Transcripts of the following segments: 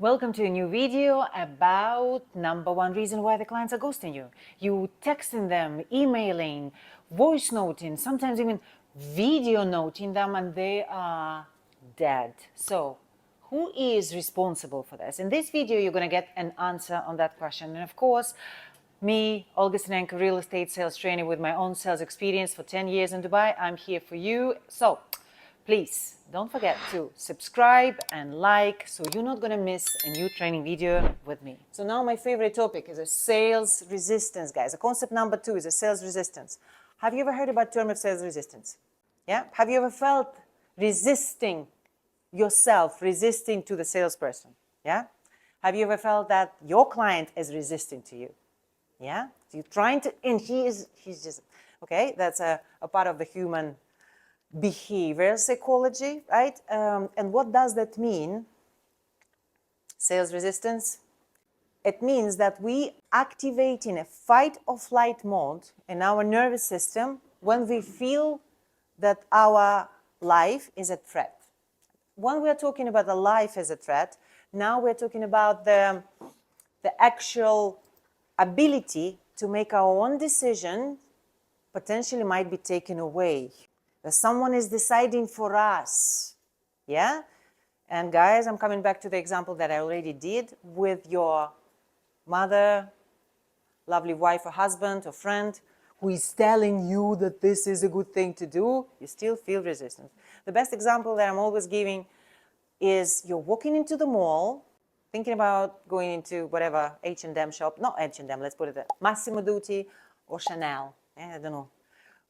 Welcome to a new video about number one reason why the clients are ghosting you. You texting them, emailing, voice noting, sometimes even video noting them, and they are dead. So who is responsible for this? In this video, you're going to get an answer on that question. And of course, me, Olga Sinenko, real estate sales trainer with my own sales experience for 10 years in Dubai. I'm here for you. So please don't forget to subscribe and like so you're not going to miss a new training video with me. So now my favorite topic is a sales resistance, guys. The concept number 2 is a sales resistance. Have you ever heard about the term of sales resistance? Yeah? Have you ever felt resisting yourself, resisting to the salesperson? Yeah? Have you ever felt that your client is resisting to you? Yeah? So you're trying to, and he's just, okay, that's a part of the human behavioral psychology, right? And what does that mean? Sales resistance. It means that we activate in a fight or flight mode in our nervous system when we feel that our life is at threat. When we're talking about the life as a threat, now we're talking about the actual ability to make our own decision potentially might be taken away. That someone is deciding for us. Yeah? And guys, I'm coming back to the example that I already did with your mother, lovely wife or husband or friend who is telling you that this is a good thing to do. You still feel resistance. The best example that I'm always giving is you're walking into the mall, thinking about going into whatever H&M shop, not H&M, let's put it there, Massimo Dutti or Chanel. I don't know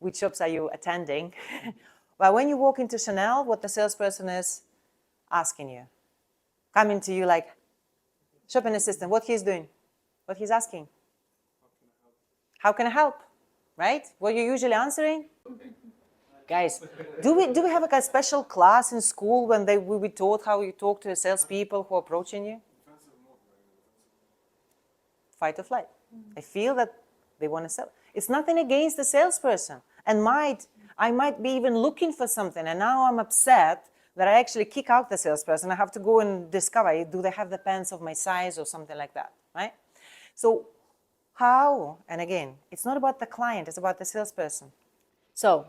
which shops are you attending. But when you walk into Chanel, what the salesperson is asking you, coming to you like, shopping assistant, what he's doing, what he's asking. How can I help? Right? What you're usually answering? Guys, do we have like a special class in school when we taught how you talk to the salespeople who are approaching you? Fight or flight. I feel that they want to sell. It's nothing against the salesperson. And I might be even looking for something, and now I'm upset that I actually kick out the salesperson. I have to go and discover, do they have the pants of my size or something like that, right? So how, and again, it's not about the client, it's about the salesperson. So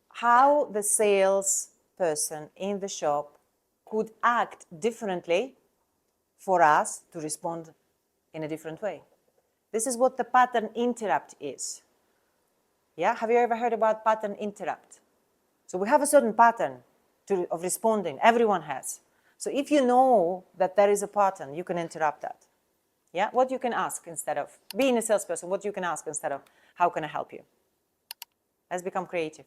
how the salesperson in the shop could act differently for us to respond in a different way. This is what the pattern interrupt is. Yeah, have you ever heard about pattern interrupt? So we have a certain pattern of responding, everyone has. So if you know that there is a pattern, you can interrupt that. Yeah, what you can ask instead of being a salesperson, what you can ask instead of how can I help you? Let's become creative.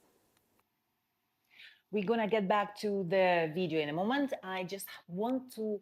We're gonna get back to the video in a moment. I just want to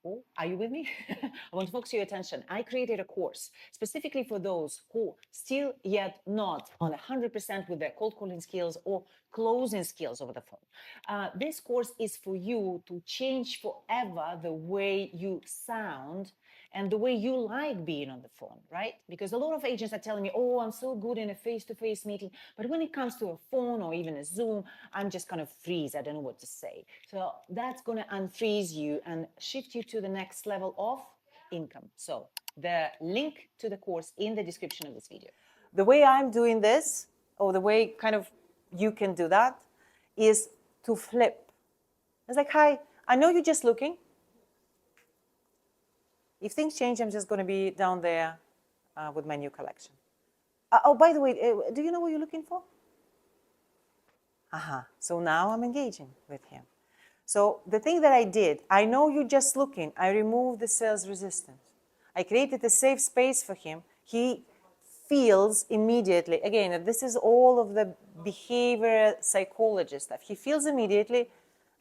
Oh, are you with me? I want to focus your attention. I created a course specifically for those who still yet not on 100% with their cold calling skills or closing skills over the phone. This course is for you to change forever the way you sound and the way you like being on the phone, right? Because a lot of agents are telling me, oh, I'm so good in a face-to-face meeting. But when it comes to a phone or even a Zoom, I'm just kind of freeze. I don't know what to say. So that's going to unfreeze you and shift you to the next level of income. So the link to the course in the description of this video. The way I'm doing this, or the way kind of you can do that, is to flip. It's like, hi, I know you're just looking. If things change, I'm just going to be down there with my new collection. Oh, by the way, do you know what you're looking for? So now I'm engaging with him. So the thing that I did, I know you're just looking. I removed the sales resistance. I created a safe space for him. He feels immediately, again, this is all of the behavior psychology stuff. He feels immediately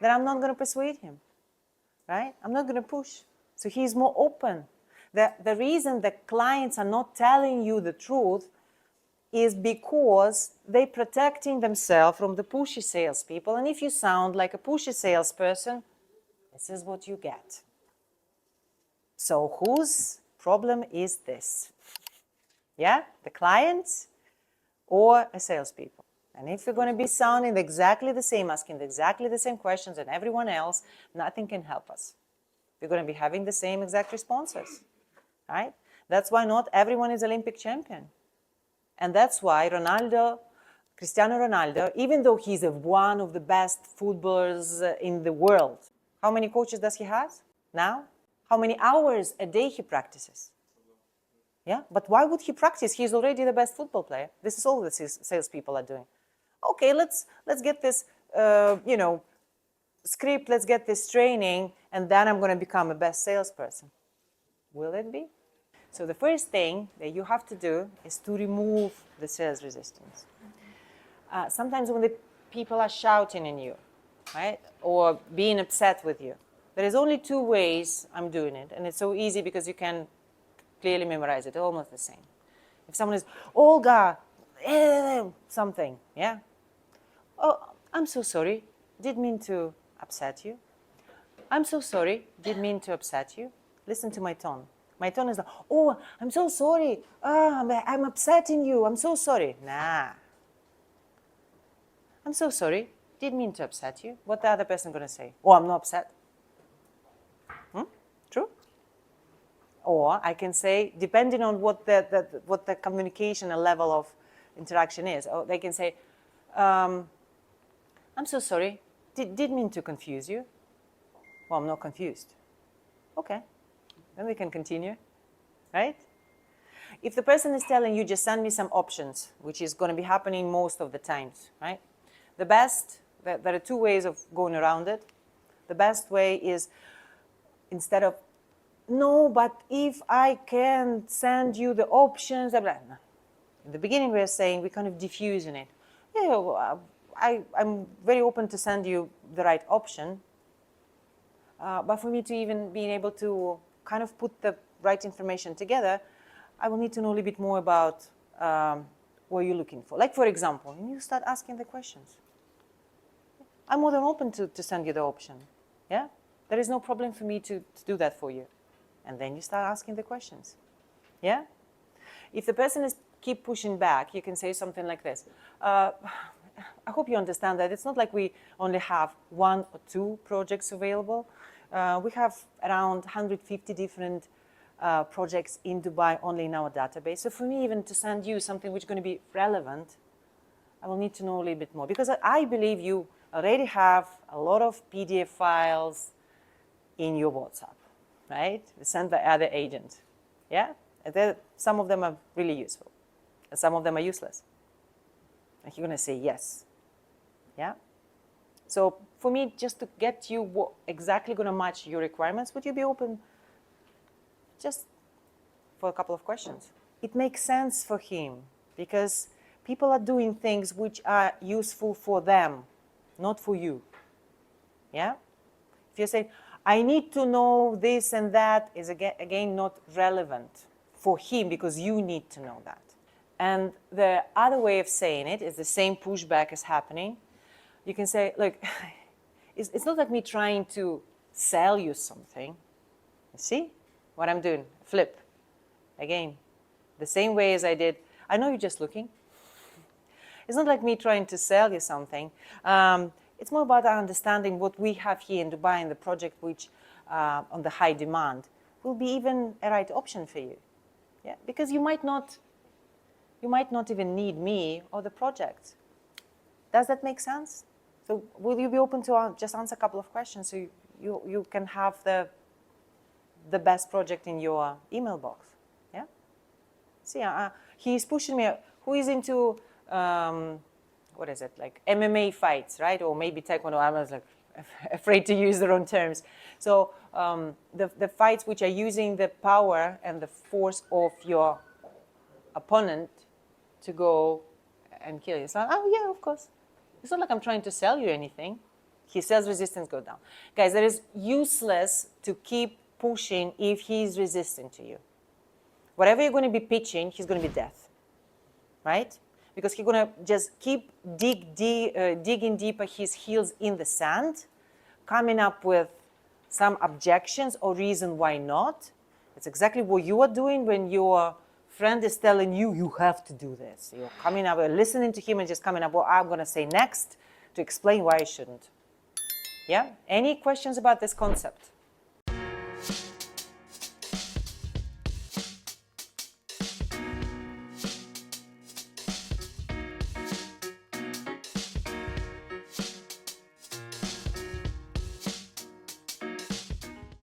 that I'm not going to persuade him, right? I'm not going to push. So he's more open. The reason the clients are not telling you the truth is because they're protecting themselves from the pushy salespeople. And if you sound like a pushy salesperson, this is what you get. So whose problem is this? Yeah, the clients or a salespeople? And if you're going to be sounding exactly the same, asking exactly the same questions and everyone else, nothing can help us. We're going to be having the same exact responses, right? That's why not everyone is Olympic champion. And that's why Cristiano Ronaldo, even though he's one of the best footballers in the world, how many coaches does he have now? How many hours a day he practices? Yeah, but why would he practice? He's already the best football player. This is all the salespeople are doing. Okay, let's get this, script. Let's get this training, and then I'm going to become a best salesperson. Will it be? So the first thing that you have to do is to remove the sales resistance. Sometimes when the people are shouting in you, right, or being upset with you, there is only two ways I'm doing it, and it's so easy because you can clearly memorize it, almost the same. If someone is, Olga, something, yeah? Oh, I'm so sorry, didn't mean to upset you. I'm so sorry, didn't mean to upset you. Listen to my tone. My tone is like, oh, I'm so sorry, I'm upsetting you, I'm so sorry. Nah. I'm so sorry, didn't mean to upset you. What the other person going to say? Oh, I'm not upset. True? Or I can say, depending on what the communication and level of interaction is, or they can say, I'm so sorry, didn't mean to confuse you. Well, I'm not confused. Okay, then we can continue, right? If the person is telling you, just send me some options, which is going to be happening most of the times, right? The best, there are two ways of going around it. The best way is, instead of, no, but if I can send you the options, blah, blah. In the beginning we're saying, we're kind of diffusing it. Yeah, well, I'm very open to send you the right option, but for me to even being able to kind of put the right information together, I will need to know a little bit more about what you're looking for. Like, for example, you start asking the questions. I'm more than open to send you the option. Yeah? There is no problem for me to do that for you. And then you start asking the questions. Yeah? If the person is keep pushing back, you can say something like this. I hope you understand that it's not like we only have 1 or 2 projects available. We have around 150 different projects in Dubai only in our database. So for me, even to send you something which is going to be relevant, I will need to know a little bit more. Because I believe you already have a lot of PDF files in your WhatsApp, right? Sent by other agent. Yeah? And some of them are really useful. And some of them are useless. And you're going to say yes. Yeah? So for me, just to get you what exactly going to match your requirements, would you be open just for a couple of questions? It makes sense for him because people are doing things which are useful for them, not for you. Yeah? If you say, I need to know this and that, is again not relevant for him because you need to know that. And the other way of saying it is the same pushback is happening. You can say, look, it's not like me trying to sell you something. You see what I'm doing? Flip. Again, the same way as I did. I know you're just looking. It's not like me trying to sell you something. It's more about understanding what we have here in Dubai in the project, which on the high demand will be even a right option for you. Yeah, because you might not even need me or the project. Does that make sense? So will you be open to just answer a couple of questions so you can have the best project in your email box? Yeah. See, he's pushing me. Who is into what is it, like MMA fights, right? Or maybe Taekwondo. I was like afraid to use the wrong terms. So the fights which are using the power and the force of your opponent to go and kill you. It's like, oh yeah, of course. It's not like I'm trying to sell you anything. His sales resistance goes down. Guys, that is useless to keep pushing if he's resistant to you. Whatever you're going to be pitching, he's going to be deaf, right? Because he's going to just keep digging deeper his heels in the sand, coming up with some objections or reason why not. It's exactly what you are doing when you are friend is telling you, you have to do this. You're coming up, listening to him and just coming up, well, I'm going to say next to explain why I shouldn't. Yeah? Any questions about this concept?